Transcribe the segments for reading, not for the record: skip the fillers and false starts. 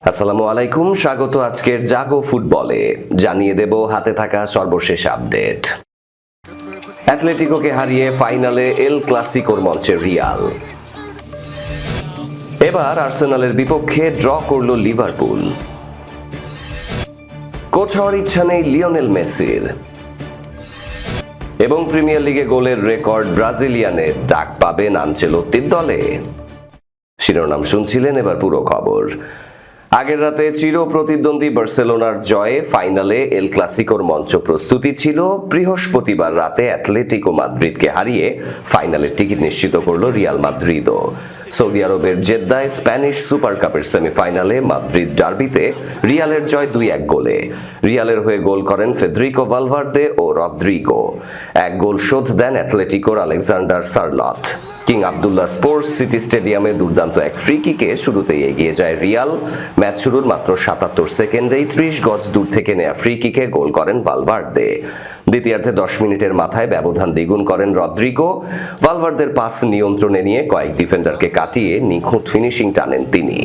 আসসালামু আলাইকুম, স্বাগত আজকের জাগো ফুটবলে। জানিয়ে দেব হাতে থাকা সর্বশেষ আপডেট। অ্যাটলেটিকোকে হারিয়ে ফাইনালে এল ক্লাসিকোর মঞ্চে রিয়াল। এবার আর্সেনালের বিপক্ষে ড্র করল লিভারপুল। কোচ হওয়ার ইচ্ছা নেই লিওনেল মেসির। এবং প্রিমিয়ার লিগে গোলের রেকর্ড ব্রাজিলিয়ানের ডাক পাবেন আনচেলত্তির দলে। শিরোনাম শুনছিলেন, এবার পুরো খবর। আগের রাতে চির প্রতিদ্বন্দ্বী বার্সেলোনার জয়ে ফাইনালে এল ক্লাসিকোর মঞ্চ প্রস্তুতি ছিল। বৃহস্পতিবার রাতে অ্যাটলেটিকো মাদ্রিদকে হারিয়ে ফাইনালের টিকিট নিশ্চিত করল রিয়াল মাদ্রিদও। সৌদি আরবের জেদ্দায় স্প্যানিশ সুপার কাপের সেমিফাইনালে মাদ্রিদ ডার্বিতে রিয়ালের জয় 2-1 গোলে। রিয়ালের হয়ে গোল করেন ফেদ্রিকো ভালভার্দে ও রদ্রিগো। এক গোল শোধ দেন অ্যাটলেটিকোর Alexander Sorloth. King Abdullah Sports City স্টেডিয়ামে দুর্দান্ত এক ফ্রি কিকে শুরুতেই এগিয়ে যায় রিয়াল। ম্যাচ শুরুর মাত্র 77 সেকেন্ডেই 30 গজ দূর থেকে নেয়া ফ্রি কিকে গোল করেন ভালভার্দে। দ্বিতীয়ার্ধে 10 মিনিটের মাথায় ব্যবধান দ্বিগুণ করেন রদ্রিগো। ভালভার্দের পাস নিয়ন্ত্রণে নিয়ে কয়েক ডিফেন্ডারকে কাটিয়ে নিখুঁত ফিনিশিং টানেন তিনি।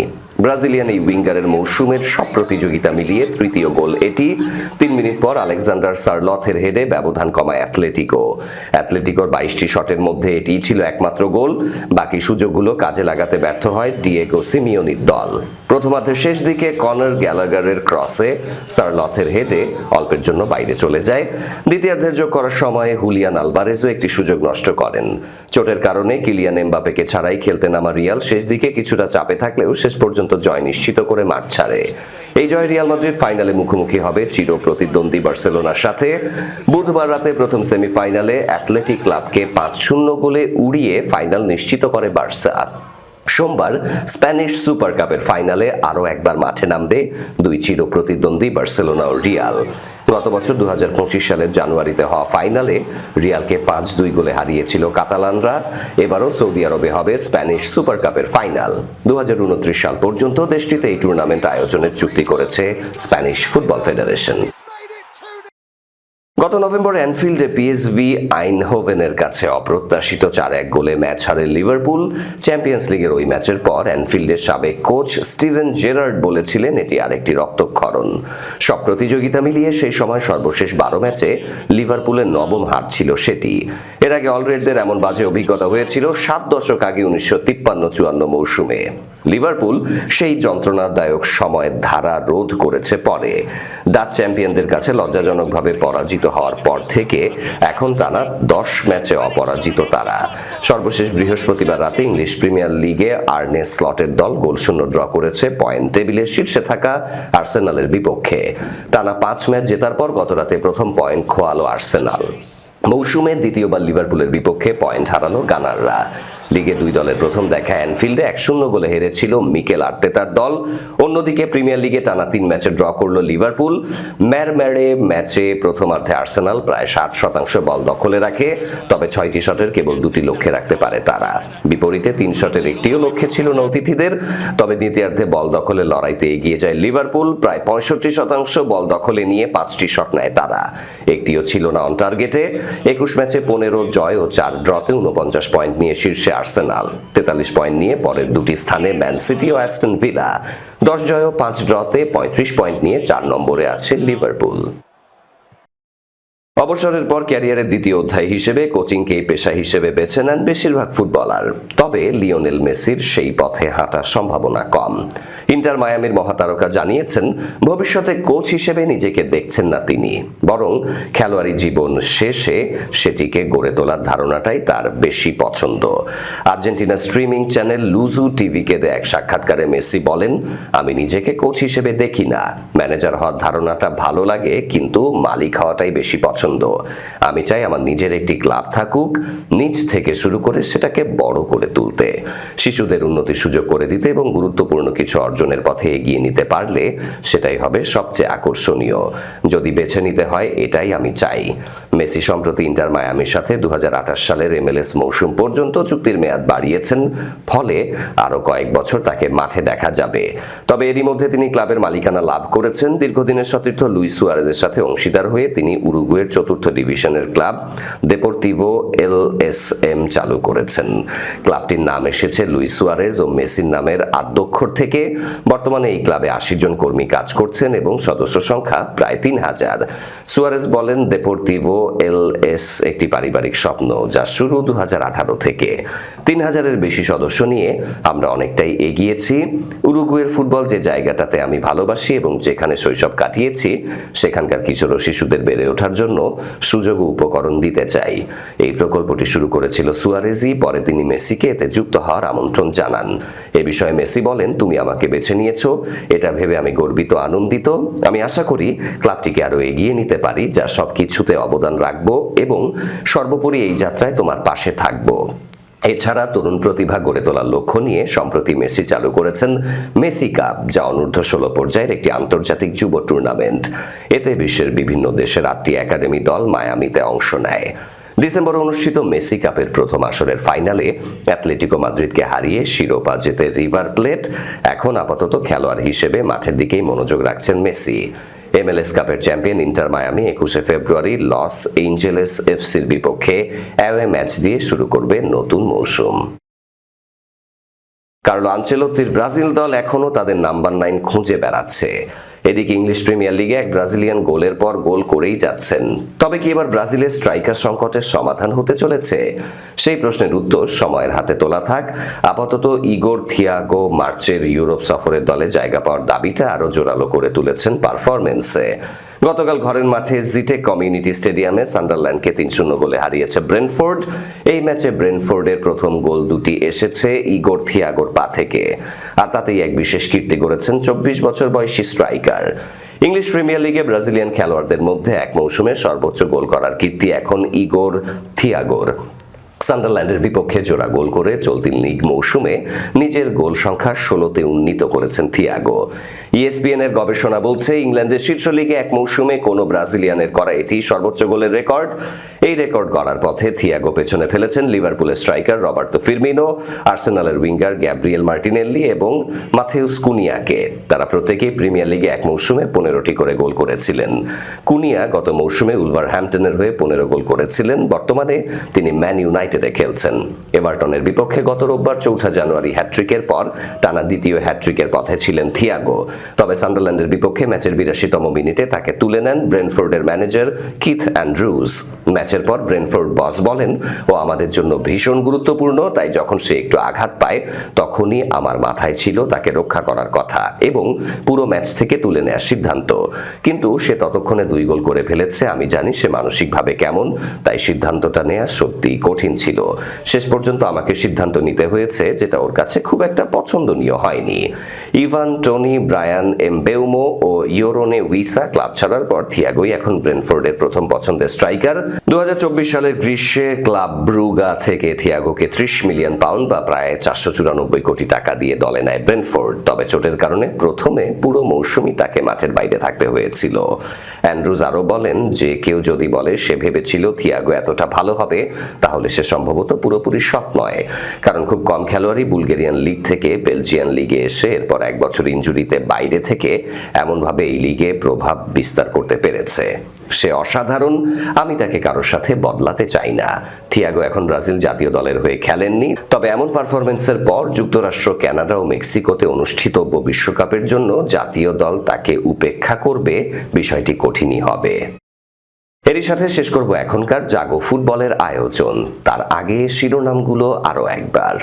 ব্রাজিলিয়ান এই উইঙ্গারের মৌসুমের সব প্রতিযোগিতা মিলিয়ে তৃতীয় গোল এটি। 3 মিনিট পর আলেকজান্ডার সারলথের হেডে ব্যবধান কমায় অ্যাটলেটিকো। অ্যাটলেটিকোর 22টি শটের মধ্যে এটিই ছিল একমাত্র গোল। বাকি সুযোগগুলো কাজে লাগাতে ব্যর্থ হয় ডিয়েগো সিমিওনির দল। প্রথমার্ধের শেষ দিকে কনর গ্যালাগারের ক্রসে সারলথের হেডে অল্পের জন্য বাইরে চলে যায়। দ্বিতীয়ার্ধের যোগ করার সময়ে হুলিয়ান আলভারেজও একটি সুযোগ নষ্ট করেন। চোটের কারণে কিলিয়ান এমবাপেকে ছাড়াই খেলতে নামা রিয়াল শেষ দিকে কিছুটা চাপে থাকলেও শেষ পর্যন্ত জয় নিশ্চিত করে মাঠ ছাড়ে। এই জয় রিয়াল মাদ্রিদ ফাইনালে মুখোমুখি হবে চির প্রতিদ্বন্দ্বী বার্সেলোনার সাথে। বুধবার রাতে প্রথম সেমিফাইনালে অ্যাথলেটিক ক্লাবকে 5-0 গোলে উড়িয়ে ফাইনাল নিশ্চিত করে বার্সা। সোমবার স্প্যানিশ সুপার কাপের ফাইনালে আরও একবার মাঠে নামবে দুই চির প্রতিদ্বন্দ্বী বার্সেলোনা ও রিয়াল। গত বছর 2025 সালের জানুয়ারিতে হওয়া ফাইনালে রিয়ালকে 5-2 গোলে হারিয়েছিল কাতালানরা। এবারও সৌদি আরবে হবে স্প্যানিশ সুপার কাপের ফাইনাল। 2029 সাল পর্যন্ত দেশটিতে এই টুর্নামেন্ট আয়োজনের চুক্তি করেছে স্প্যানিশ ফুটবল ফেডারেশন। গত নভেম্বরে অ্যানফিল্ডে পিএসভি আইনহোভেনের কাছে অপ্রত্যাশিত 4-1 গোলে ম্যাচ হারে লিভারপুল। চ্যাম্পিয়ন্স লিগের ওই ম্যাচের পর অ্যানফিল্ডের সাবেক কোচ স্টিভেন জেরার্ড বলেছিলেন এটি আরেকটি রক্তক্ষরণ। সব প্রতিযোগিতা মিলিয়ে সেই সময় সর্বশেষ 12 ম্যাচে লিভারপুলের 9ম হার ছিল সেটি। এর আগে অলরেডদের এমন বাজে অভিজ্ঞতা হয়েছিল 7 দশক আগে 1953-54 মৌসুমে। লিভারপুল সেই যন্ত্রণাদায়ক সময়ের ধারা রোধ করেছে পরে। ডাচ চ্যাম্পিয়নদের কাছে লজ্জাজনকভাবে পরাজিত হওয়ার পর থেকে এখন টানা 10 ম্যাচে অপরাজিত তারা। সর্বশেষ বৃহস্পতিবার রাতে ইংলিশ প্রিমিয়ার লিগে আর্নে স্লটের দল গোলশূন্য ড্র করেছে পয়েন্ট টেবিলের শীর্ষে থাকা আর্সেনালের বিপক্ষে। টানা 5 ম্যাচ জেতার পর গতরাতে প্রথম পয়েন্ট খোয়ালো আর্সেনাল। মৌসুমে দ্বিতীয়বার লিভারপুলের বিপক্ষে পয়েন্ট হারালো গানাররা। লিগে দুই দলের প্রথম দেখা অ্যানফিল্ডে 1-0 গোলে হেরেছিল মিকেল আর্তেতার দল। অন্যদিকে প্রিমিয়ার লিগে টানা 3 ম্যাচে ড্র করল লিভারপুল। ম্যারে ম্যাচে প্রথমার্ধে আর্সেনাল প্রায় 60% বল দখলে রাখে, তবে 6টি শটের কেবল 2টি লক্ষ্যে রাখতে পারে তারা। বিপরীতে 3 শটের একটিও লক্ষ্যে ছিল না অতিথিদের। তবে দ্বিতীয়ার্ধে বল দখলের লড়াইতে এগিয়ে যায় লিভারপুল। প্রায় 65% বল দখলে নিয়ে 5টি শট নেয় তারা, একটিও ছিল না অন টার্গেটে। 21 ম্যাচে 15 জয় ও 4 ড্রতে 49 পয়েন্ট নিয়ে শীর্ষে আর্সেনাল। 43 পয়েন্ট নিয়ে পরের দুটি স্থানে ম্যান সিটি ও অ্যাস্টন ভিলা। 10 জয় ও 5 ড্রতে 35 পয়েন্ট নিয়ে 4 নম্বরে আছে লিভারপুল। অবসরের পর ক্যারিয়ারের দ্বিতীয় অধ্যায় হিসেবে কোচিংকেই পেশা হিসেবে বেছে নেন বেশিরভাগ ফুটবলার। তবে লিওনেল মেসির সেই পথে হাঁটার সম্ভাবনা কম। ইন্টার মায়ামির মহাতারকা জানিয়েছেন ভবিষ্যতে কোচ হিসেবে নিজেকে দেখছেন না তিনি, বরং খেলোয়াড়ি জীবন শেষে সেটিকে গড়ে তোলার ধারণাটাই তার বেশি পছন্দ। আর্জেন্টিনা স্ট্রিমিং চ্যানেল লুজু টিভিকে দেয়া এক সাক্ষাৎকারে মেসি বলেন, আমি নিজেকে কোচ হিসেবে দেখি না। ম্যানেজার হওয়ার ধারণাটা ভালো লাগে, কিন্তু মালিক হওয়াটাই বেশি পছন্দ। আমি চাই আমার নিজের একটি ক্লাব থাকুক, নিজ থেকে শুরু করে সেটাকে বড় করে তুলতে, শিশুদের উন্নতির সুযোগ করে দিতে এবং গুরুত্বপূর্ণ কিছু অর্জনের পথে এগিয়ে নিতে পারলে সেটাই হবে সবচেয়ে আকর্ষণীয়। যদি বেছে নিতে হয় এটাই আমি চাই। মেসি সম্প্রতি ইন্টার মায়ামির সাথে 2028 সালের MLS মৌসুম পর্যন্ত চুক্তির মেয়াদ বাড়িয়েছেন, ফলে আরো কয়েক বছর তাকে মাঠে দেখা যাবে। তবে এরই মধ্যে তিনি ক্লাবের মালিকানা লাভ করেছেন। দীর্ঘদিনের সতীর্থ লুইস সুয়ারেজের সাথে অংশীদার হয়ে তিনি উরুগুয়ের চতুর্থ ডিভিশনের ক্লাব দেপোর্তিভো LSM চালু করেছেন। ক্লাবটির নাম এসেছে লুইস সুয়ারেজ ও মেসির নামের আদ্যক্ষর থেকে। বর্তমানে এই ক্লাবে 80 জন কর্মী কাজ করছেন এবং সদস্য সংখ্যা প্রায় 3000। সুয়ারেজ বলেন, দেপোর্তিভো LS একটি পারিবারিক স্বপ্ন যা শুরু 2018 থেকে। 3000-এর বেশি সদস্য নিয়ে আমরা অনেকটাই এগিয়েছি। উরুগুয়ের ফুটবল যে জায়গাটাতে আমি ভালোবাসি এবং যেখানে শৈশব কাটিয়েছি, সেখানকার কিশোর ও শিশুদের বেড়ে ওঠার জন্য সুযোগ ও উপকরণ দিতে চাই। এই প্রকল্পটি শুরু করেছিল সুয়ারেজই, পরে তিনি মেসিকে এতে যুক্ত হওয়ার আমন্ত্রণ জানান। এ বিষয়ে মেসি বলেন, তুমি আমাকে বেছে নিয়েছো, এটা ভেবে আমি গর্বিত, আনন্দিত। আমি আশা করি ক্লাবটিকে আরো এগিয়ে নিতে পারি, যা সবকিছুতে অবদান রাখবো এবং সর্বোপরি এই যাত্রায় তোমার পাশে থাকবো। এছাড়া তরুণ প্রতিভা গড়ে তোলার লক্ষ্য নিয়ে সম্প্রতি মেসি চালু করেছেন মেসি কাপ, যা অনূর্ধ্ব-16 পর্যায়ের একটি আন্তর্জাতিক যুব টুর্নামেন্ট। এতে বিশ্বের বিভিন্ন দেশের 8টি একাডেমি দল মায়ামিতে অংশ নেয়। ডিসেম্বরে অনুষ্ঠিত মেসি কাপের প্রথম আসরের ফাইনালে অ্যাটলেটিকো মাদ্রিদকে হারিয়ে শিরোপা জেতে রিভার প্লেট এখন আপাতত খেলোয়াড় হিসেবে মাঠের দিকেই মনোযোগ রাখছেন মেসি। MLS কাপের চ্যাম্পিয়ন ইন্টার মায়ামি 21 ফেব্রুয়ারি লস এঞ্জেলেস FC'র বিপক্ষে অ্যাওয়ে ম্যাচ দিয়ে শুরু করবে নতুন মৌসুম। কার্লো আনচেলোত্তির ব্রাজিল দল এখনও তাদের নাম্বার 9 খুঁজে বেড়াচ্ছে। এদিকে ইংলিশ প্রিমিয়ার লিগে এক ব্রাজিলিয়ান গোলের পর গোল করেই যাচ্ছেন। তবে কি এবার ব্রাজিলের স্ট্রাইকার সংকটের সমাধান হতে চলেছে? সেই প্রশ্নের উত্তর সময়ের হাতে তোলা থাক। আপাতত ইগোর থিয়াগো মার্চের ইউরোপ সফরের দলে জায়গা পাওয়ার দাবিটা আরো জোরালো করে তুলেছেন পারফরম্যান্সে। গতকাল ঘরের মাঠে জিটেক কমিউনিটি স্টেডিয়ামে সান্ডারল্যান্ডকে 3-0 গোলে হারিয়েছে ব্রেন্টফোর্ড। এই ম্যাচে ব্রেন্টফোর্ডের প্রথম গোল দুটি এসেছে ইগোর থিয়াগোর পা থেকে, আর তাতেই এক বিশেষ কীর্তি গড়েছেন 24 বছর বয়সী স্ট্রাইকার। ইংলিশ প্রিমিয়ার লিগে ব্রাজিলিয়ান খেলোয়াড়দের মধ্যে এক মৌসুমে সর্বোচ্চ গোল করার কীর্তি এখন ইগোর থিয়াগোর। সান্ডারল্যান্ডের বিপক্ষে জোড়া গোল করে চলতি লিগ মৌসুমে নিজের গোল সংখ্যা 16তে উন্নীত করেছেন থিয়াগো। ESPN এর গবেষণা বলছে, ইংল্যান্ডের শীর্ষ লিগে এক মৌসুমে কোনো ব্রাজিলিয়ানের করা এটি সর্বোচ্চ গোলের রেকর্ড। এই রেকর্ড গড়ার পথে থিয়াগো পেছনে ফেলেছেন লিভারপুলের স্ট্রাইকার রবার্তো ফিরমিনো, আর্সেনালের উইঙ্গার গ্যাব্রিয়েল মার্টিনেল্লি এবং মাথেউস কুনিয়াকে। তারা প্রত্যেকেই প্রিমিয়ার লিগে এক মৌসুমে 15টি করে গোল করেছিলেন। কুনিয়া গত মৌসুমে উলভারহ্যাম্পটনের হয়ে 15 গোল করেছিলেন। বর্তমানে তিনি ম্যান ইউনাইটেডে খেলছেন। এভারটনের বিপক্ষে গত রোববার 4 জানুয়ারি হ্যাটট্রিকের পর টানা দ্বিতীয় হ্যাটট্রিকের পথে ছিলেন থিয়াগো। তবে সান্ডারল্যান্ডের বিপক্ষে ম্যাচের 82তম মিনিটে তাকে তুলে নেন ব্রেন্টফোর্ডের ম্যানেজার কিথ অ্যান্ড্রুজ। ম্যাচের পর ব্রেন্টফোর্ড বস বলেন, ও আমাদের জন্য ভীষণ গুরুত্বপূর্ণ, তাই যখন সে একটু আঘাত পায় তখনই আমার মাথায় ছিল তাকে রক্ষা করার কথা এবং পুরো ম্যাচ থেকে তুলে নেওয়ার সিদ্ধান্ত। কিন্তু সে ততক্ষণে 2 গোল করে ফেলেছে। আমি জানি সে মানসিকভাবে কেমন, তাই সিদ্ধান্তটা নেওয়া সত্যিই কঠিন ছিল। শেষ পর্যন্ত আমাকে সিদ্ধান্ত নিতে হয়েছে, যেটা ওর কাছে খুব একটা পছন্দনীয় হয়নি। ইভান টোনি, ব্রায়ান এমবেউমো ও ইয়োরোনে উইসা ক্লাব ছাড়ার পর থিয়াগোই এখন ব্রেন্টফোর্ডের প্রথম পছন্দের স্ট্রাইকার। 2024 সালের গ্রীষ্মে ক্লাব ব্রুগা থেকে থিয়াগোকে 30 মিলিয়ন পাউন্ড বা প্রায় 494 কোটি টাকা দিয়ে দলে নেয় ব্রেন্টফোর্ড। তবে চোটের কারণে প্রথমে পুরো মৌসুমই তাকে মাঠের বাইরে থাকতে হয়েছিল। অ্যান্ড্রুজ আরও বলেন যে কেউ যদি বলে সে ভেবেছিল থিয়াগো এতটা ভালো হবে, তাহলে সে সম্ভবত পুরোপুরি সৎ নয়। কারণ খুব কম খেলোয়াড়ই বুলগেরিয়ান লিগ থেকে বেলজিয়ান লিগে এসে এরপর 1 বছর ইনজুরিতে বাইরে থেকে এমনভাবে এই লিগে প্রভাব বিস্তার করতে পেরেছে। সে অসাধারণ, আমি তাকে কারোর সাথে বদলাতে চাই না। থিয়াগো এখন ব্রাজিল জাতীয় দলের হয়ে খেলেননি, তবে এমন পারফরমেন্সের পর যুক্তরাষ্ট্র, কানাডা ও মেক্সিকোতে অনুষ্ঠিতব্য বিশ্বকাপের জন্য জাতীয় দল তাকে উপেক্ষা করবে, বিষয়টি কঠিনই হবে। এরই সাথে শেষ করব এখনকার জাগো ফুটবলের আয়োজন। তার আগে শিরোনামগুলো আরো একবার।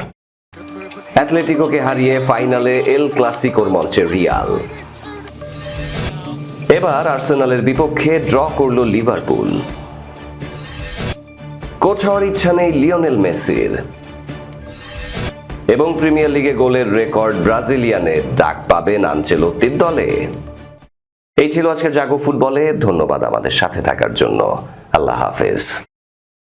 অ্যাটলেটিকোকে হারিয়ে ফাইনালে এল ক্লাসিকোর মঞ্চে রিয়াল। এবার আর্সেনালের বিপক্ষে ড্র করল লিভারপুল। কোচ হওয়ার ইচ্ছা নেই লিওনেল মেসির। এবং প্রিমিয়ার লিগে গোলের রেকর্ড ব্রাজিলিয়ানের, ডাক পাবেন আনচেলোত্তির দলে। এই ছিল আজকের জাগো ফুটবলে। ধন্যবাদ আমাদের সাথে থাকার জন্য। আল্লাহ হাফেজ।